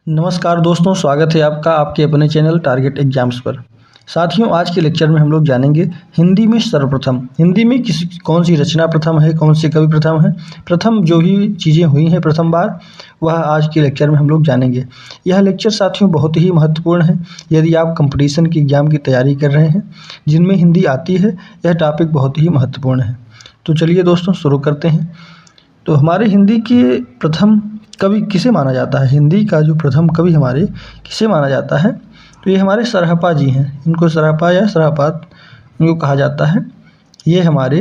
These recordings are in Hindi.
नमस्कार दोस्तों, स्वागत है आपका आपके अपने चैनल टारगेट एग्जाम्स पर। साथियों, आज के लेक्चर में हम लोग जानेंगे हिंदी में सर्वप्रथम। हिंदी में कौन सी रचना प्रथम है, कौन से कवि प्रथम है, प्रथम जो भी चीज़ें हुई हैं प्रथम बार, वह आज के लेक्चर में हम लोग जानेंगे। यह लेक्चर साथियों बहुत ही महत्वपूर्ण है। यदि आप कंपटीशन की एग्ज़ाम की तैयारी कर रहे हैं जिनमें हिंदी आती है, यह टॉपिक बहुत ही महत्वपूर्ण है। तो चलिए दोस्तों शुरू करते हैं। तो हमारे हिंदी के प्रथम कवि किसे माना जाता है? हिंदी का जो प्रथम कवि हमारे किसे माना जाता है? तो ये हमारे सरहपा जी हैं। इनको सरहपा या सरहपात इनको कहा जाता है। ये हमारे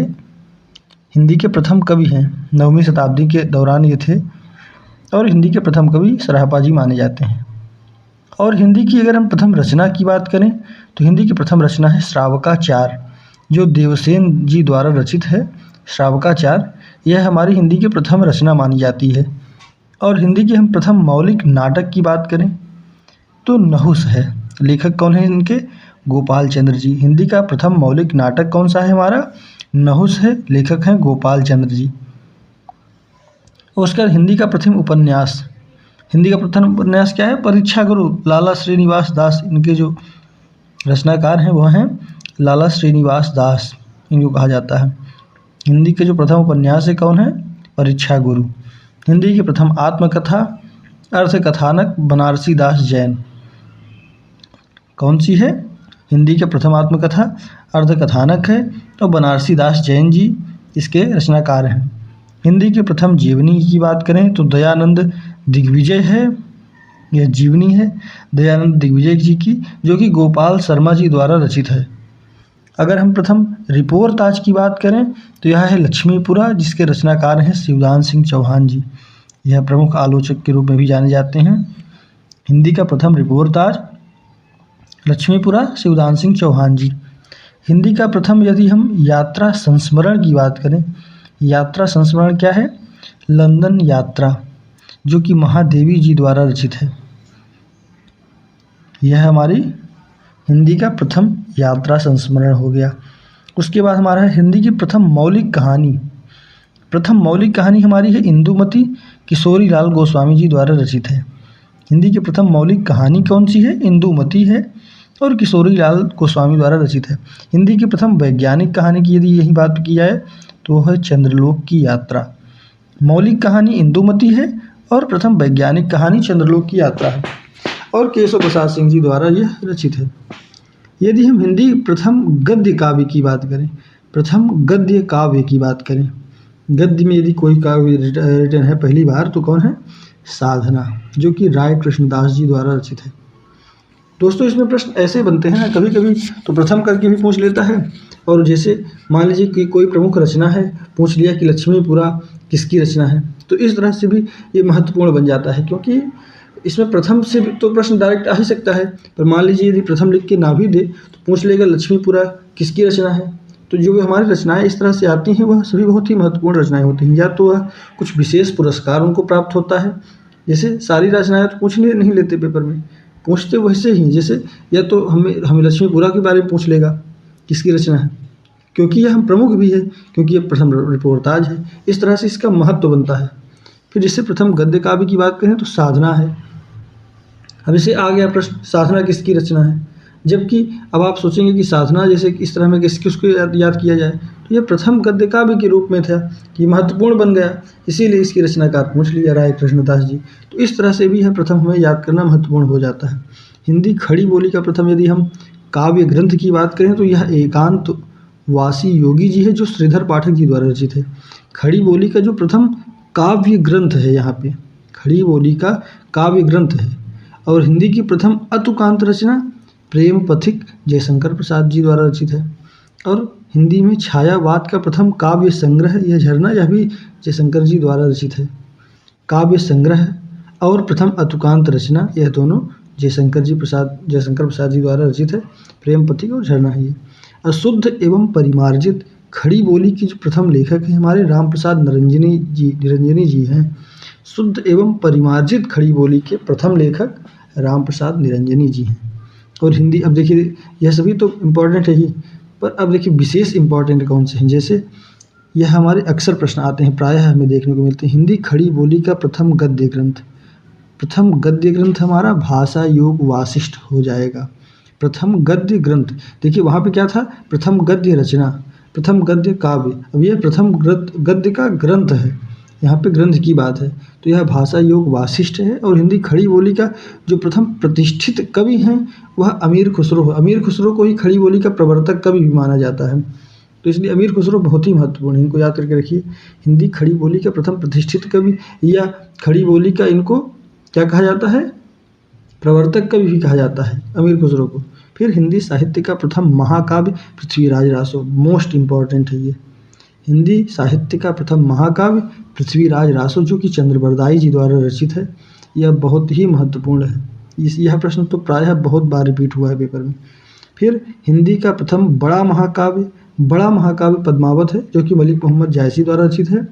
हिंदी के प्रथम कवि हैं। 9वीं शताब्दी के दौरान ये थे और हिंदी के प्रथम कवि सरहपा जी माने जाते हैं। और हिंदी की अगर हम प्रथम रचना की बात करें तो हिंदी की प्रथम रचना है श्रावकाचार, जो देवसेन जी द्वारा रचित है। श्रावकाचार यह हमारी हिंदी की प्रथम रचना मानी जाती है। और हिंदी के हम प्रथम मौलिक नाटक की बात करें तो नहुस है। लेखक कौन है इनके? गोपाल चंद्र जी। हिंदी का प्रथम मौलिक नाटक कौन सा है हमारा? नहुस है। लेखक हैं गोपाल चंद्र जी। उसका हिंदी का प्रथम उपन्यास, हिंदी का प्रथम उपन्यास क्या है? परीक्षा गुरु। लाला श्रीनिवास दास इनके जो रचनाकार हैं वह हैं लाला श्रीनिवास दास, इनको कहा जाता है। हिंदी के जो प्रथम उपन्यास है कौन है? परीक्षा गुरु। हिंदी की प्रथम आत्मकथा अर्थकथानक बनारसी दास जैन। कौन सी है? हिंदी के प्रथम आत्मकथा अर्धकथानक है और बनारसी दास जैन जी इसके रचनाकार हैं। हिंदी के प्रथम जीवनी की बात करें तो दयानंद दिग्विजय है। यह जीवनी है दयानंद दिग्विजय जी की, जो कि गोपाल शर्मा जी द्वारा रचित है। अगर हम प्रथम रिपोर्ताज की बात करें तो यह है लक्ष्मीपुरा, जिसके रचनाकार हैं शिवदान सिंह चौहान जी। यह प्रमुख आलोचक के रूप में भी जाने जाते हैं। हिंदी का प्रथम रिपोर्ताज लक्ष्मीपुरा, शिवदान सिंह चौहान जी। हिंदी का प्रथम यदि हम यात्रा संस्मरण की बात करें, यात्रा संस्मरण क्या है? लंदन यात्रा, जो कि महादेवी जी द्वारा रचित है। यह हमारी हिंदी का प्रथम यात्रा संस्मरण हो गया। उसके बाद हमारा है हिंदी की प्रथम मौलिक कहानी। प्रथम मौलिक कहानी हमारी है इंदुमती, किशोरी लाल गोस्वामी जी द्वारा रचित है। हिंदी की प्रथम मौलिक कहानी कौन सी है? इंदुमती है और किशोरी लाल गोस्वामी द्वारा रचित है। हिंदी की प्रथम वैज्ञानिक कहानी की यदि यही बात की जाए तो वह है चंद्रलोक की यात्रा। मौलिक कहानी इंदुमती है और प्रथम वैज्ञानिक कहानी चंद्रलोक की यात्रा है और केशव प्रसाद सिंह जी द्वारा यह रचित है। यदि हम हिंदी प्रथम गद्य काव्य की बात करें, प्रथम गद्य काव्य की बात करें, गद्य में यदि कोई काव्य रिटन है पहली बार तो कौन है? साधना, जो कि राय कृष्णदास जी द्वारा रचित है। दोस्तों, इसमें प्रश्न ऐसे बनते हैं ना, कभी कभी तो प्रथम करके भी पूछ लेता है, और जैसे मान लीजिए कि कोई प्रमुख रचना है, पूछ लिया कि लक्ष्मीपुरा किसकी रचना है, तो इस तरह से भी ये महत्वपूर्ण बन जाता है, क्योंकि इसमें प्रथम से तो प्रश्न डायरेक्ट आ ही सकता है। पर मान लीजिए यदि प्रथम लिख के ना भी दे तो पूछ लेगा लक्ष्मीपुरा किसकी रचना है। तो जो हमारी रचनाएं इस तरह से आती हैं वह सभी बहुत ही महत्वपूर्ण रचनाएं होती हैं। या तो वह कुछ विशेष पुरस्कार उनको प्राप्त होता है, जैसे सारी रचनाएं तो पूछने नहीं लेते पेपर में, पूछते वैसे ही, जैसे या तो हमें लक्ष्मीपुरा के बारे में पूछ लेगा किसकी रचना है, क्योंकि यह हम प्रमुख भी है, क्योंकि यह प्रथम रिपोर्ताज है। इस तरह से इसका महत्व बनता है। फिर जैसे प्रथम गद्य काव्य की बात करें तो साधना है। अब इसे आ गया प्रश्न, साधना किसकी रचना है? जबकि अब आप सोचेंगे कि साधना जैसे इस तरह में किसको याद किया जाए, तो यह प्रथम गद्य काव्य के रूप में था कि महत्वपूर्ण बन गया, इसीलिए इसकी रचनाकार पूछ लिया राय कृष्णदास जी। तो इस तरह से भी यह प्रथम हमें याद करना महत्वपूर्ण हो जाता है। हिंदी खड़ी बोली का प्रथम यदि हम काव्य ग्रंथ की बात करें तो यह एकांत वासी योगी जी है, जो श्रीधर पाठक जी द्वारा रचित है। खड़ी बोली का जो प्रथम काव्य ग्रंथ है, यहाँ पे खड़ी बोली का काव्य ग्रंथ है। और हिंदी की प्रथम अतुकांत रचना प्रेम पथिक जयशंकर प्रसाद जी द्वारा रचित है। और हिंदी में छायावाद का प्रथम काव्य संग्रह यह झरना, यह भी जयशंकर जी द्वारा रचित है। काव्य संग्रह और प्रथम अतुकांत रचना यह दोनों जयशंकर प्रसाद जी द्वारा रचित है। प्रेम पथिक और झरना है ये। अशुद्ध एवं परिमार्जित खड़ी बोली की जो प्रथम लेखक हैं हमारे राम प्रसाद निरंजनी जी हैं। शुद्ध एवं परिमार्जित खड़ी बोली के प्रथम लेखक राम प्रसाद निरंजनी जी हैं। और हिंदी, अब देखिए यह सभी तो इम्पॉर्टेंट है ही, पर अब देखिए विशेष इम्पॉर्टेंट कौन से हैं। जैसे यह हमारे अक्सर प्रश्न आते हैं, प्रायः हमें देखने को मिलते हैं। हिंदी खड़ी बोली का प्रथम गद्य ग्रंथ, प्रथम गद्य ग्रंथ हमारा भाषा योग वासिष्ठ हो जाएगा। प्रथम गद्य ग्रंथ, देखिए वहाँ पे क्या था, प्रथम गद्य रचना, प्रथम गद्य काव्य। अब यह प्रथम गद्य का ग्रंथ है, यहाँ पे ग्रंथ की बात है, तो यह भाषा योग वासिष्ठ है। और हिंदी खड़ी बोली का जो प्रथम प्रतिष्ठित कवि हैं वह अमीर खुसरो है। अमीर खुसरो को ही खड़ी बोली का प्रवर्तक कवि भी माना जाता है, तो इसलिए अमीर खुसरो बहुत ही महत्वपूर्ण है, इनको याद करके रखिए। हिंदी खड़ी बोली का प्रथम प्रतिष्ठित कवि या खड़ी बोली का इनको क्या कहा जाता है, प्रवर्तक कवि भी कहा जाता है अमीर खुसरो को। फिर हिंदी साहित्य का प्रथम महाकाव्य पृथ्वीराज रासो, मोस्ट इम्पॉर्टेंट है ये। हिंदी साहित्य का प्रथम महाकाव्य पृथ्वीराज रासो जो कि चंद्रबरदाई जी द्वारा रचित है, यह बहुत ही महत्वपूर्ण है। यह प्रश्न तो प्रायः बहुत बार रिपीट हुआ है पेपर में। फिर हिंदी का प्रथम बड़ा महाकाव्य पद्मावत है जो कि मलिक मोहम्मद जायसी द्वारा रचित है।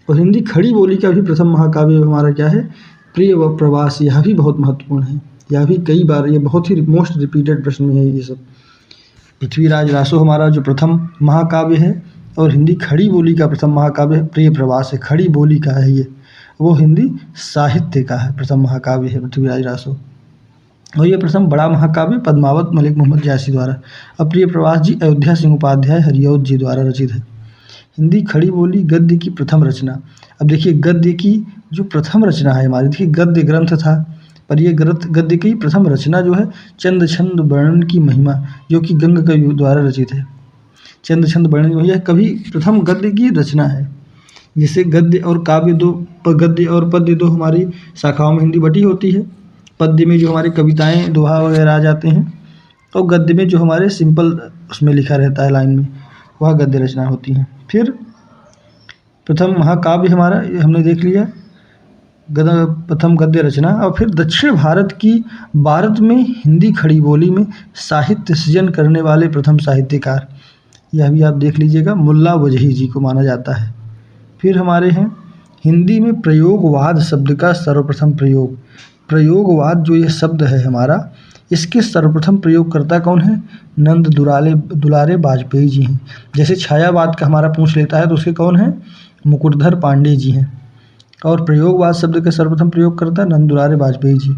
और हिंदी खड़ी बोली का भी प्रथम महाकाव्य हमारा क्या है, प्रिय व प्रवास, यह भी बहुत महत्वपूर्ण है। यह भी कई बार, ये बहुत ही मोस्ट रिपीटेड प्रश्न में है ये सब। पृथ्वीराज रासो हमारा जो प्रथम महाकाव्य है, और हिंदी खड़ी बोली का प्रथम महाकाव्य प्रिय प्रवास है, खड़ी बोली का है ये, वो हिंदी साहित्य का है प्रथम महाकाव्य है पृथ्वीराज रासो। और ये प्रथम बड़ा महाकाव्य पद्मावत मलिक मोहम्मद जायसी द्वारा। अब प्रिय प्रवास जी अयोध्या सिंह उपाध्याय हरिऔध जी द्वारा रचित है। हिंदी खड़ी बोली गद्य की प्रथम रचना, अब देखिए गद्य की जो प्रथम रचना है हमारी, देखिए गद्य ग्रंथ था, पर ये गद्य की प्रथम रचना जो है चंद छंद वर्णन की महिमा, जो कि गंग कवि द्वारा रचित है। चंद छंद वर्णन, यह कवि प्रथम गद्य की रचना है। जिसे गद्य और काव्य गद्य और पद्य दो हमारी शाखाओं में हिंदी बटी होती है। पद्य में जो हमारे कविताएं दोहा वगैरह आ जाते हैं, और गद्य में जो हमारे सिंपल उसमें लिखा रहता है लाइन में, वह गद्य रचना होती है। फिर प्रथम महाकाव्य हमारा ये हमने देख लिया, प्रथम गद्य रचना। और फिर दक्षिण भारत में हिंदी खड़ी बोली में साहित्य सृजन करने वाले प्रथम साहित्यकार, यह भी आप देख लीजिएगा, मुल्ला वजही जी को माना जाता है। फिर हमारे हैं हिंदी में प्रयोगवाद शब्द का सर्वप्रथम प्रयोग। प्रयोगवाद जो ये शब्द है हमारा, इसके सर्वप्रथम प्रयोगकर्ता कौन है, नंद दुलारे वाजपेयी जी हैं। जैसे छायावाद का हमारा पूछ लेता है तो उसके कौन है, मुकुटधर पांडे जी हैं। और प्रयोगवाद शब्द का सर्वप्रथम प्रयोगकर्ता नंद दुलारे वाजपेयी जी।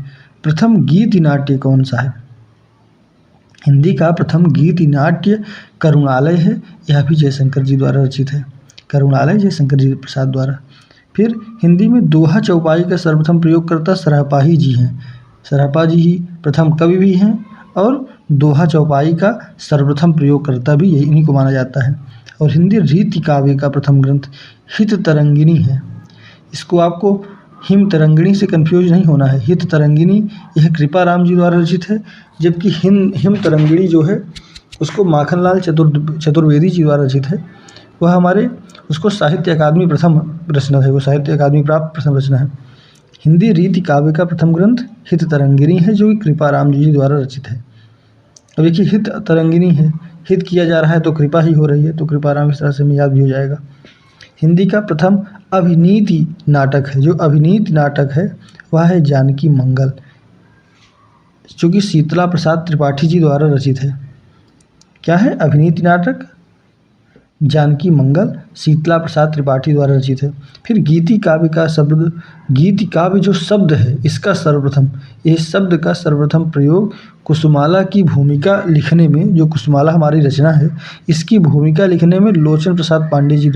प्रथम गीति नाट्य कौन सा है, हिंदी का प्रथम गीति नाट्य करुणालय है, यह भी जयशंकर जी द्वारा रचित है। करुणालय जयशंकर जी प्रसाद द्वारा। फिर हिंदी में दोहा चौपाई का सर्वप्रथम प्रयोगकर्ता सरहपाही जी हैं। सरहपा जी ही प्रथम कवि भी हैं, और दोहा चौपाई का सर्वप्रथम प्रयोगकर्ता भी इन्हीं को माना जाता है। और हिंदी रीति काव्य का प्रथम ग्रंथ हित तरंगिणी है। इसको आपको हिम तरंगिणी से कंफ्यूज नहीं होना है। हित तरंगिणी यह कृपाराम जी द्वारा रचित है, जबकि हिम तरंगिणी जो है उसको माखनलाल चतुर्वेदी जी द्वारा रचित है। वह हमारे उसको साहित्य अकादमी प्रथम रचना है, वो साहित्य अकादमी प्राप्त प्रथम रचना है। हिंदी रीति काव्य का प्रथम ग्रंथ हित तरंगिणी है, जो कि कृपाराम जी द्वारा रचित है। अब देखिए हित तरंगिणी है, हित किया जा रहा है तो कृपा ही हो रही है, तो कृपाराम इस तरह से हमें याद भी हो जाएगा। हिंदी का प्रथम अभिनीति नाटक है, जो अभिनीति नाटक है वह है जानकी मंगल, जो कि शीतला प्रसाद त्रिपाठी जी द्वारा रचित है। क्या है, अभिनीति नाटक जानकी मंगल शीतला प्रसाद त्रिपाठी द्वारा रचित है। फिर गीति काव्य का शब्द, गीति काव्य जो शब्द है इसका सर्वप्रथम, इस शब्द का सर्वप्रथम प्रयोग कुसुमाला की भूमिका लिखने में, जो कुसुमाला हमारी रचना है इसकी भूमिका लिखने में लोचन प्रसाद पांडे जी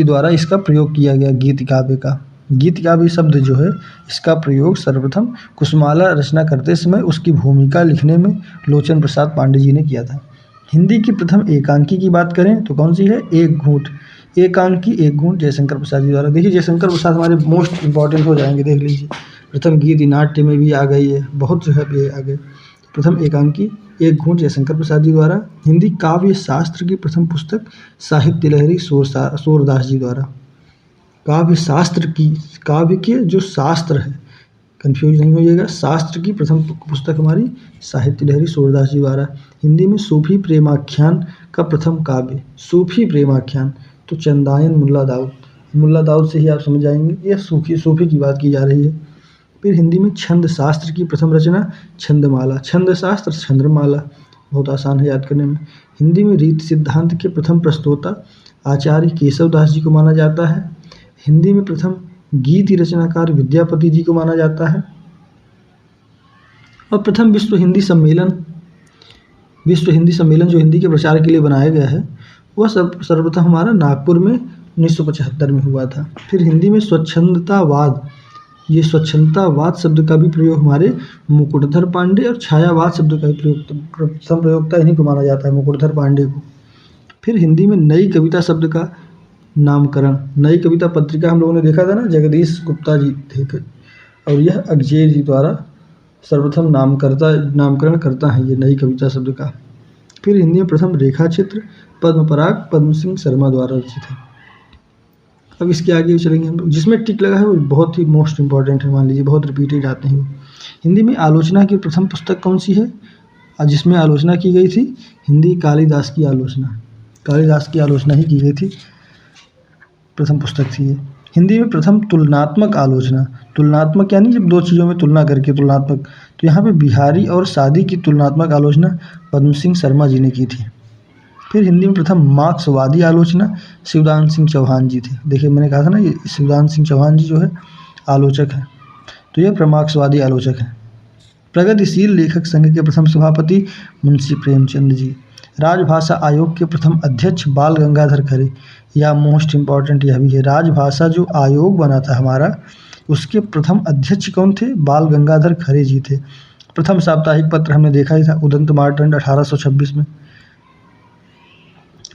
द्वारा इसका प्रयोग किया गया। गीति काव्य का, गीति काव्य शब्द जो है इसका प्रयोग सर्वप्रथम कुसुमाला रचना करते समय उसकी भूमिका लिखने में लोचन प्रसाद पांडे जी ने किया था। हिंदी की प्रथम एकांकी की बात करें तो कौन सी है, एक घूंट। एकांकी एक घूंट जयशंकर प्रसाद जी द्वारा। देखिए जयशंकर प्रसाद हमारे मोस्ट इंपॉर्टेंट हो जाएंगे, देख लीजिए। प्रथम गीति नाट्य में भी आ गई है, बहुत जो है ये आ गए। प्रथम एकांकी एक घूंट जयशंकर प्रसाद जी द्वारा। हिंदी काव्य शास्त्र की प्रथम पुस्तक साहित्य लहरी सूरदास जी द्वारा। काव्य शास्त्र की, काव्य के जो शास्त्र है, कंफ्यूज नहीं होइएगा, शास्त्र की प्रथम पुस्तक हमारी साहित्य लहरी सूरदास जी द्वारा। हिंदी में सूफी प्रेमाख्यान का प्रथम काव्य, सूफी प्रेमाख्यान तो चंदायन मुल्ला दाऊद से ही आप समझ जाएंगे, यह सूफी की बात की जा रही है। फिर हिंदी में छंद शास्त्र की प्रथम रचना छंदमाला, छंद शास्त्र छंद्रमाला, बहुत आसान है याद करने में। हिंदी में रीति सिद्धांत के प्रथम प्रस्तोता आचार्य केशव दास जी को माना जाता है। हिंदी में प्रथम गीति रचनाकार विद्यापति जी को माना जाता है। और प्रथम विश्व हिंदी सम्मेलन जो हिंदी के प्रचार के लिए बनाया गया है वह सर्वप्रथम हमारा नागपुर में 1975 में हुआ था। फिर हिंदी में स्वच्छंदतावाद, ये स्वच्छंदतावाद शब्द का भी प्रयोग हमारे मुकुटधर पांडे, और छायावाद शब्द का भी प्रथम प्रयोगता इन्हीं को माना जाता है, मुकुटधर पांडे को। फिर हिंदी में नई कविता शब्द का नामकरण, नई कविता पत्रिका हम लोगों ने देखा था ना, जगदीश गुप्ता जी थे, और यह अगजेय जी द्वारा सर्वप्रथम नामकरण करता है ये नई कविता शब्द का। फिर हिंदी में प्रथम रेखा चित्र पद्मपराग पद्म सिंह शर्मा द्वारा रचित है। अब इसके आगे चलेंगे हम लोग, जिसमें टिक लगा है वो बहुत ही मोस्ट इंपॉर्टेंट है, मान लीजिए बहुत रिपीटेड आते हैं। हिंदी में आलोचना की प्रथम पुस्तक कौन सी है, जिसमें आलोचना की गई थी? हिंदी कालिदास की आलोचना ही की गई थी, प्रथम पुस्तक थी ये। हिंदी में प्रथम तुलनात्मक आलोचना, तुलनात्मक यानी जब दो चीज़ों में तुलना करके तुलनात्मक, तो यहाँ पे बिहारी और सादी की तुलनात्मक आलोचना पद्म सिंह शर्मा जी ने की थी। फिर हिंदी में प्रथम मार्क्सवादी आलोचना शिवदान सिंह चौहान जी थे। देखिए मैंने कहा था ना, ये शिवदान सिंह चौहान जी जो है आलोचक हैं, तो ये मार्क्सवादी आलोचक हैं। प्रगतिशील लेखक संघ के प्रथम सभापति मुंशी प्रेमचंद जी। राजभाषा आयोग के प्रथम अध्यक्ष बाल गंगाधर खरे, या मोस्ट इम्पॉर्टेंट यह भी है, राजभाषा जो आयोग बना था हमारा, उसके प्रथम अध्यक्ष कौन थे? बाल गंगाधर खरे जी थे। प्रथम साप्ताहिक पत्र हमने देखा ही था, उदंत मार्तंड 1826 में।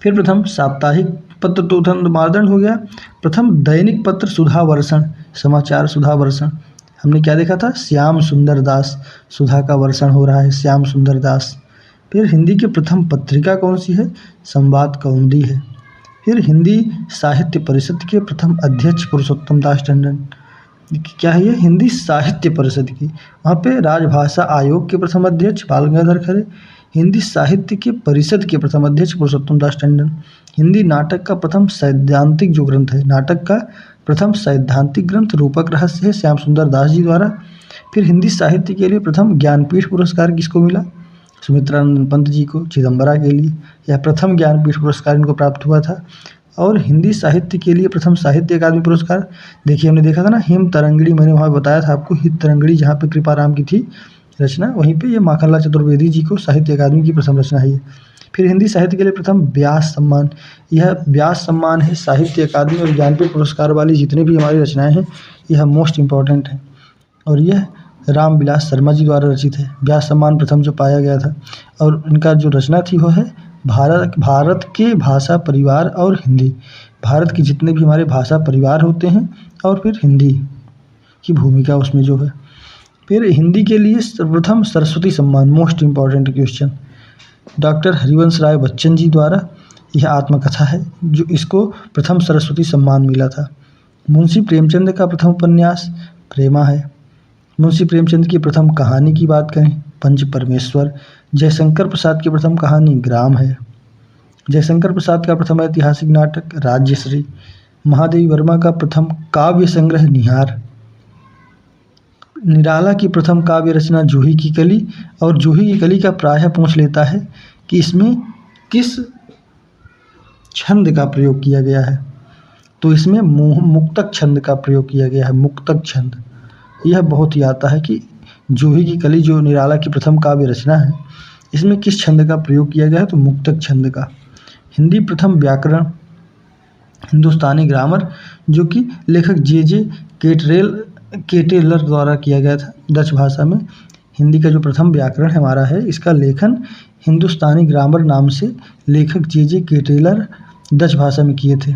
फिर प्रथम साप्ताहिक पत्र तो उदंत मार्तंड हो गया। प्रथम दैनिक पत्र सुधा वर्षण, समाचार सुधा वर्षण, हमने क्या देखा था? श्याम सुंदर दास, सुधा का वर्षण हो रहा है, श्याम सुंदर दास। फिर हिंदी की प्रथम पत्रिका कौन सी है? संवाद कौमुदी है। फिर हिंदी साहित्य परिषद के प्रथम अध्यक्ष पुरुषोत्तम दास टंडन, क्या है ये? हिंदी साहित्य परिषद की, वहाँ पे राजभाषा आयोग के प्रथम अध्यक्ष बाल गंगाधर खरे, हिंदी साहित्य के परिषद के प्रथम अध्यक्ष पुरुषोत्तम दास टंडन। हिंदी नाटक का प्रथम सैद्धांतिक जो ग्रंथ है, नाटक का प्रथम सैद्धांतिक ग्रंथ रूपक रहस्य है, श्याम सुंदर दास जी द्वारा। फिर हिंदी साहित्य के लिए प्रथम ज्ञानपीठ पुरस्कार किसको मिला? सुमित्रानंद पंत जी को, चिदम्बरा के लिए यह प्रथम ज्ञानपीठ पुरस्कार इनको प्राप्त हुआ था। और हिंदी साहित्य के लिए प्रथम साहित्य अकादमी पुरस्कार, देखिए हमने देखा था ना हिम तरंगड़ी, मैंने वहाँ बताया था आपको, हिम तरंगड़ी जहाँ पे कृपाराम की थी रचना, वहीं पे ये माखनलाल चतुर्वेदी जी को साहित्य अकादमी की प्रथम रचना है ये। फिर हिंदी साहित्य के लिए प्रथम व्यास सम्मान, यह व्यास सम्मान है, साहित्य अकादमी और ज्ञानपीठ पुरस्कार वाली जितनी भी हमारी रचनाएँ हैं यह मोस्ट इम्पॉर्टेंट है, और यह रामविलास शर्मा जी द्वारा रचित है। व्यास सम्मान प्रथम जो पाया गया था, और इनका जो रचना थी वो है भारत के भाषा परिवार और हिंदी, भारत के जितने भी हमारे भाषा परिवार होते हैं और फिर हिंदी की भूमिका उसमें जो है। फिर हिंदी के लिए सर्वप्रथम Saraswati Samman, most important question, doctor Harivansh Rai Bachchan ji द्वारा यह आत्मकथा है जो इसको प्रथम सरस्वती सम्मान मिला था। मुंशी प्रेमचंद का प्रथम उपन्यास प्रेमा है। मुंशी प्रेमचंद की प्रथम कहानी की बात करें, पंच परमेश्वर। जयशंकर प्रसाद की प्रथम कहानी ग्राम है। जयशंकर प्रसाद का प्रथम ऐतिहासिक नाटक राज्यश्री। महादेवी वर्मा का प्रथम काव्य संग्रह निहार। निराला की प्रथम काव्य रचना जूही की कली, और जूही की कली का प्रायः पूछ लेता है कि इसमें किस छंद का प्रयोग किया गया है, तो इसमें मुक्तक छंद का प्रयोग किया गया है, मुक्तक छंद। यह बहुत ही आता है कि जूही की कली जो निराला की प्रथम काव्य रचना है, इसमें किस छंद का प्रयोग किया गया है, तो मुक्तक छंद का। हिंदी प्रथम व्याकरण हिंदुस्तानी ग्रामर, जो कि लेखक जे केटेलर द्वारा किया गया था डच भाषा में। हिंदी का जो प्रथम व्याकरण हमारा है, इसका लेखन हिंदुस्तानी ग्रामर नाम से लेखक जे केटेलर डच भाषा में किए थे।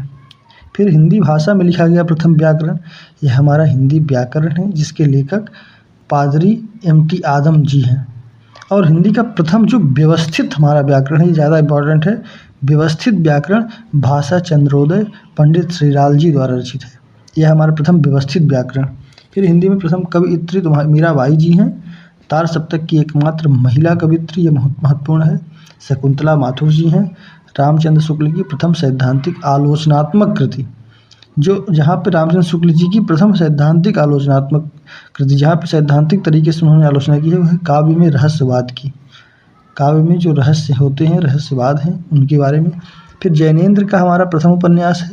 फिर हिंदी भाषा में लिखा गया प्रथम व्याकरण, यह हमारा हिंदी व्याकरण है जिसके लेखक पादरी MT आदम जी हैं। और हिंदी का प्रथम जो व्यवस्थित हमारा व्याकरण है, ये ज़्यादा इम्पॉर्टेंट है, व्यवस्थित व्याकरण भाषा चंद्रोदय पंडित श्रीलाल जी द्वारा रचित है, यह हमारा प्रथम व्यवस्थित व्याकरण। फिर हिंदी में प्रथम कवियत्री तो मीराबाई जी हैं, तार सप्तक की एकमात्र महिला कवियत्री, ये बहुत महत्वपूर्ण है। शकुंतला माथुर जी हैं। रामचंद्र शुक्ल की प्रथम सैद्धांतिक आलोचनात्मक कृति, जो जहाँ पे रामचंद्र शुक्ल जी की प्रथम सैद्धांतिक आलोचनात्मक कृति, जहाँ पे सैद्धांतिक तरीके से उन्होंने आलोचना की है, वह काव्य में रहस्यवाद की, काव्य में जो रहस्य होते हैं, रहस्यवाद हैं, उनके बारे में। फिर जैनेन्द्र का हमारा प्रथम उपन्यास है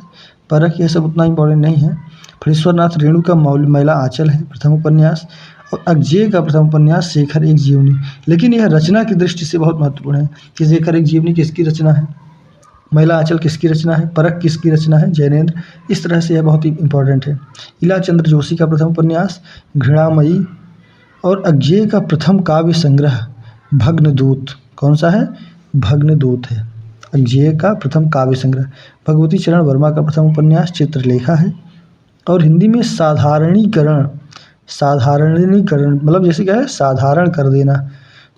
परख, यह सब उतना इम्पोर्टेंट नहीं है। फणीश्वरनाथ रेणु का मैला आंचल है प्रथम उपन्यास। और अज्ञेय का प्रथम उपन्यास शेखर एक जीवनी। लेकिन यह रचना की दृष्टि से बहुत महत्वपूर्ण है कि शेखर एक जीवनी किसकी रचना है, मैला आंचल किसकी रचना है, परख किसकी रचना है, जैनेन्द्र। इस तरह से यह बहुत ही इंपॉर्टेंट है। इला चंद्र जोशी का प्रथम उपन्यास घृणामयी। और अज्ञेय का प्रथम काव्य संग्रह भग्नदूत। कौन सा है? भग्नदूत है अज्ञेय का प्रथम काव्य संग्रह। भगवती चरण वर्मा का प्रथम उपन्यास चित्रलेखा है। और हिंदी में साधारणीकरण मतलब जैसे क्या है, साधारण कर देना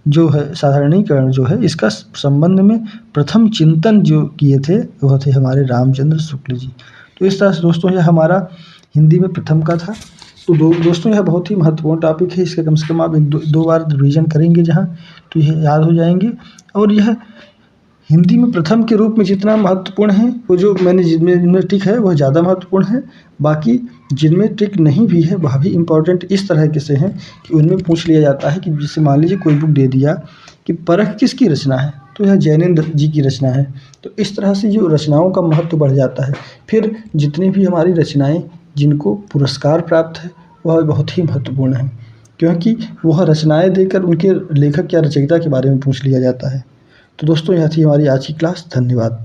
जो है, साधारणीकरण जो है, इसका संबंध में प्रथम चिंतन जो किए थे वह थे हमारे रामचंद्र शुक्ल जी। तो इस तरह से दोस्तों यह हमारा हिंदी में प्रथम का था। तो दोस्तों यह बहुत ही महत्वपूर्ण टॉपिक है, इसका कम से कम आप एक दो बार रिवीजन करेंगे जहाँ, तो यह याद हो जाएंगे। और यह हिंदी में प्रथम के रूप में जितना महत्वपूर्ण है, वो जो मैंने जिनमें टिक है वह ज़्यादा महत्वपूर्ण है। बाकी जिनमें टिक नहीं भी है वह भी इम्पोर्टेंट इस तरह के से हैं कि उनमें पूछ लिया जाता है कि जैसे मान लीजिए कोई बुक दे दिया कि परख किसकी रचना है, तो यह जैनेन्द्र जी की रचना है। तो इस तरह से जो रचनाओं का महत्व बढ़ जाता है। फिर जितनी भी हमारी रचनाएँ जिनको पुरस्कार प्राप्त है वह बहुत ही महत्वपूर्ण है, क्योंकि वह रचनाएँ देकर उनके लेखक या रचयिता के बारे में पूछ लिया जाता है। तो दोस्तों यह थी हमारी आज की क्लास। धन्यवाद।